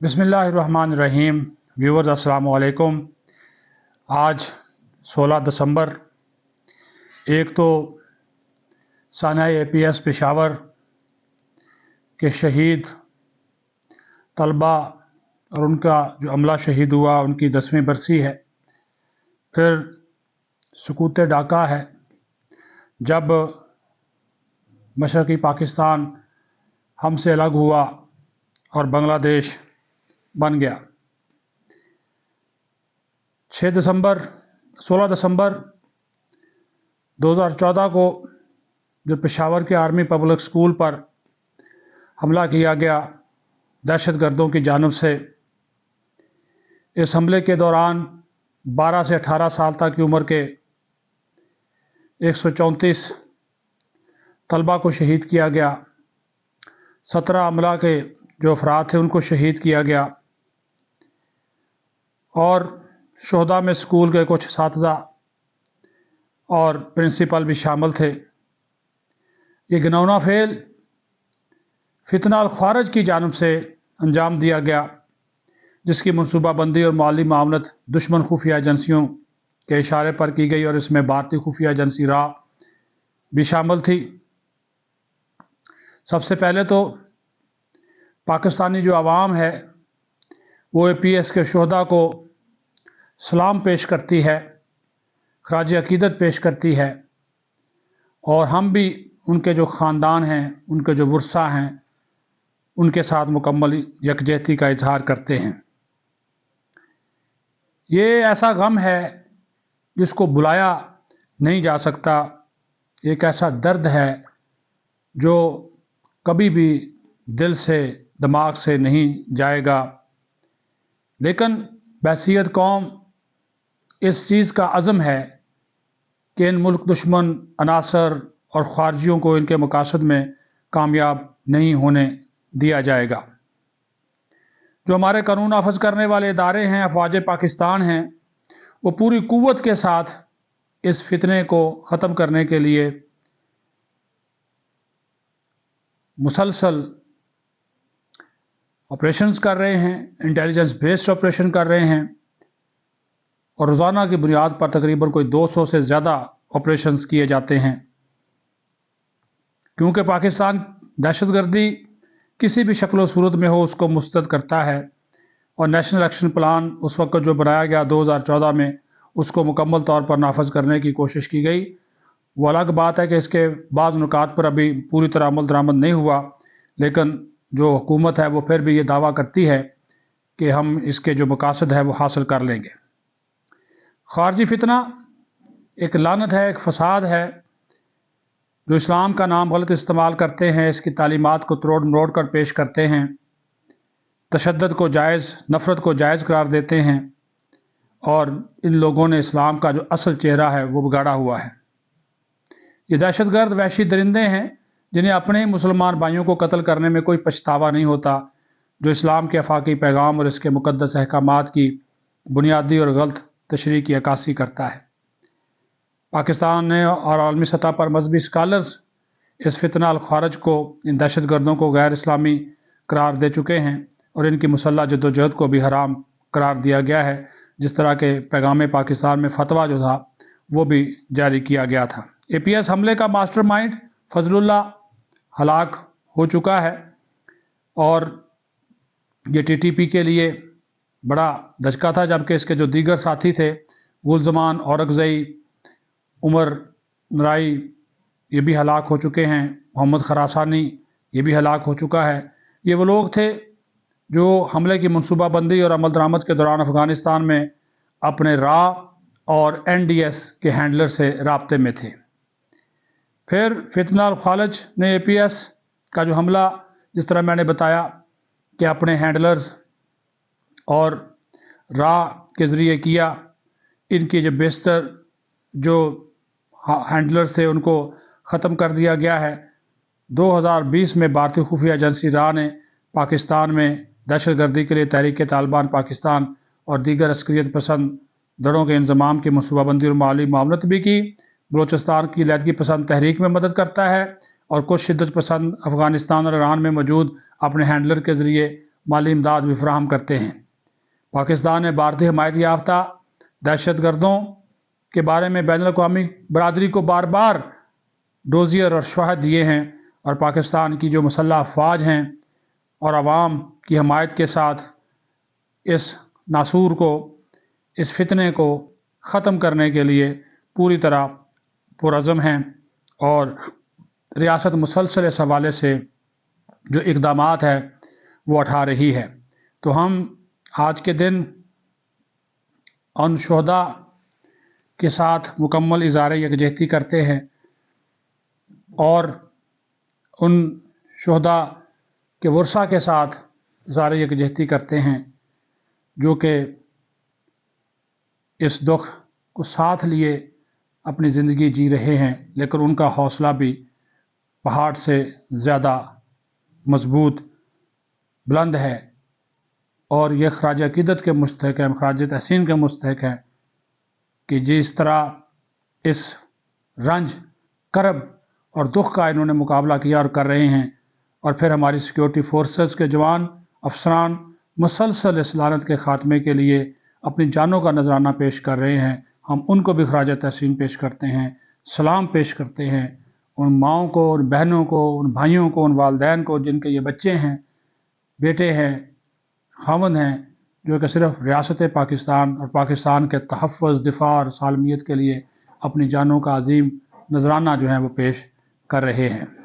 बिस्मिल्लाहिर्रहमानिर्रहीम। व्यूअर्स अस्सलाम वालेकुम। आज 16 दिसंबर, एक तो साना APS पेशावर के शहीद तलबा और उनका जो अमला शहीद हुआ उनकी 10वीं बरसी है। फिर सुकूत डाका है जब मशरक़ी पाकिस्तान हमसे अलग हुआ और बांग्लादेश बन गया। 16 दिसंबर 2014 को जो पेशावर के आर्मी पब्लिक स्कूल पर हमला किया गया दहशतगर्दों की जानिब से, इस हमले के दौरान 12 से 18 साल तक की उम्र के 134 तलबा को शहीद किया गया। 17 अमला के जो अफराद थे उनको शहीद किया गया और शोहदा में स्कूल के कुछ असातिज़ा और प्रिंसिपल भी शामिल थे। ये घिनौना फेल फितना अल ख्वारिज की जानिब से अंजाम दिया गया, जिसकी मनसूबाबंदी और माली मामलत दुश्मन खुफिया एजेंसियों के इशारे पर की गई और इसमें भारतीय खुफिया एजेंसी रा भी शामिल थी। सबसे पहले तो पाकिस्तानी जो आवाम है वो APS के शोहदा को सलाम पेश करती है, खराज अकीदत पेश करती है और हम भी उनके जो ख़ानदान हैं, उनके जो वर्सा हैं, उनके साथ मुकम्मल यकजहती का इजहार करते हैं। ये ऐसा गम है जिसको बुलाया नहीं जा सकता, एक ऐसा दर्द है जो कभी भी दिल से दिमाग से नहीं जाएगा। लेकिन बहसीयत कौम इस चीज़ का अज़म है कि इन मुल्क दुश्मन अनासर और ख़ारजियों को इनके मकासद में कामयाब नहीं होने दिया जाएगा। जो हमारे कानून नाफज करने वाले इदारे हैं, अफ़वाज पाकिस्तान हैं, वो पूरी क़ुव्वत के साथ इस फितने को ख़त्म करने के लिए मुसलसल ऑपरेशंस कर रहे हैं, इंटेलिजेंस बेस्ड ऑपरेशन कर रहे हैं और रोज़ाना की बुनियाद पर तकरीबन कोई 200 से ज़्यादा ऑपरेशंस किए जाते हैं। क्योंकि पाकिस्तान दहशतगर्दी किसी भी शक्ल व सूरत में हो उसको मुस्तरद करता है और नेशनल एक्शन प्लान उस वक्त जो बनाया गया 2014 में, उसको मुकम्मल तौर पर नाफज करने की कोशिश की गई। वो अलग बात है कि इसके बाज़ नुकात पर अभी पूरी तरह अमल दरामद नहीं हुआ, लेकिन जो हुकूमत है वो फिर भी ये दावा करती है कि हम इसके जो मकासद है वो हासिल कर लेंगे। खारजी फितना एक लानत है, एक फसाद है जो इस्लाम का नाम गलत इस्तेमाल करते हैं, इसकी तालीमात को तोड़ मरोड़ कर पेश करते हैं, तशद्दुद को जायज़, नफ़रत को जायज़ करार देते हैं और इन लोगों ने इस्लाम का जो असल चेहरा है वो बिगाड़ा हुआ है। ये दहशतगर्द वहशी दरिंदे हैं जिन्हें अपने ही मुसलमान भाइयों को कत्ल करने में कोई पछतावा नहीं होता, जो इस्लाम के आफाकी पैगाम और इसके मुक़द्दस अहकामात की बुनियादी और गलत तशरीह की अक्कासी करता है। पाकिस्तान ने और आलमी सतह पर मजहबी स्कॉलर्स इस फितना अल ख्वारिज को, इन दहशतगर्दों को गैर इस्लामी करार दे चुके हैं और इनकी मुसल्लह जद्दोजहद को भी हराम करार दिया गया है। जिस तरह के पैगाम पाकिस्तान में फतवा जो था वो भी जारी किया गया था। APS हमले का मास्टरमाइंड फजलुल्लाह हलाक हो चुका है और ये TTP के लिए बड़ा धचका था, जबकि इसके जो दीगर साथी थे गुलजमान, औरकज़ई, उमर नराई, ये भी हलाक हो चुके हैं। मोहम्मद खरासानी ये भी हलाक हो चुका है। ये वो लोग थे जो हमले की मनसूबाबंदी और अमल दरामद के दौरान अफ़गानिस्तान में अपने रा और NDS के हैंडलर से राब्ते में थे। फिर फितना अल ख्वारिज ने APS का जो हमला, जिस तरह मैंने बताया कि अपने हैंडलर्स और रा के ज़रिए किया, इनकी जो बेशतर जो हैंडलर्स थे उनको ख़त्म कर दिया गया है। 2020 में भारतीय खुफिया एजेंसी रा ने पाकिस्तान में दहशतगर्दी के लिए तहरीक तालिबान पाकिस्तान और दीगर अस्करियत पसंद दड़ों के इंज़माम की मनसूबाबंदी और माली मामलत भी की। बलोचिस्तान की लैदगी पसंद तहरीक में मदद करता है और कुछ शिद्दत पसंद अफ़गानिस्तान और ईरान में मौजूद अपने हैंडलर के ज़रिए माली इमदाद भी फराहम करते हैं। पाकिस्तान ने भारतीय हमायत याफ्ता दहशत गर्दों के बारे में बैनुल अक़वामी बरादरी को बार बार डोजियर और शवाहद दिए हैं, और पाकिस्तान की जो मुसल्लह अफवाज हैं और आवाम की हमायत के साथ इस नासूर को, इस फितने को ख़त्म करने के लिए पूरी तरह पुरअज़म हैं, और रियासत मुसलसल इस हवाले से जो इक़दामात है वो उठा रही है। तो हम आज के दिन उन शुहदा के साथ मुकम्मल इज़हार यकजहती करते हैं और उन शुहदा के वर्सा के साथ इज़हार यकजहती करते हैं जो कि इस दुख को साथ लिए अपनी ज़िंदगी जी रहे हैं, लेकिन उनका हौसला भी पहाड़ से ज़्यादा मज़बूत बुलंद है, और ये ख़राज अक़ीदत के मुस्तहिक़ हैं, ख़राज तहसीन के मुस्तहिक़ हैं कि जिस तरह इस रंज, करब और दुख का इन्होंने मुकाबला किया और कर रहे हैं, और फिर हमारी सिक्योरिटी फोर्सेस के जवान अफसरान मुसलसल इस लानत के ख़ात्मे के लिए अपनी जानों का नजराना पेश कर रहे हैं। हम उनको भी ख़राज तहसीन पेश करते हैं, सलाम पेश करते हैं, उन माँओं को, उन बहनों को, उन भाइयों को, उन वालदैन को जिनके ये बच्चे हैं, बेटे हैं, ख़ावंद हैं, जो कि सिर्फ़ रियासत पाकिस्तान और पाकिस्तान के तहफ़्फ़ुज़, दिफ़ा और सालमियत के लिए अपनी जानों का अज़ीम नजराना जो है वो पेश कर रहे हैं।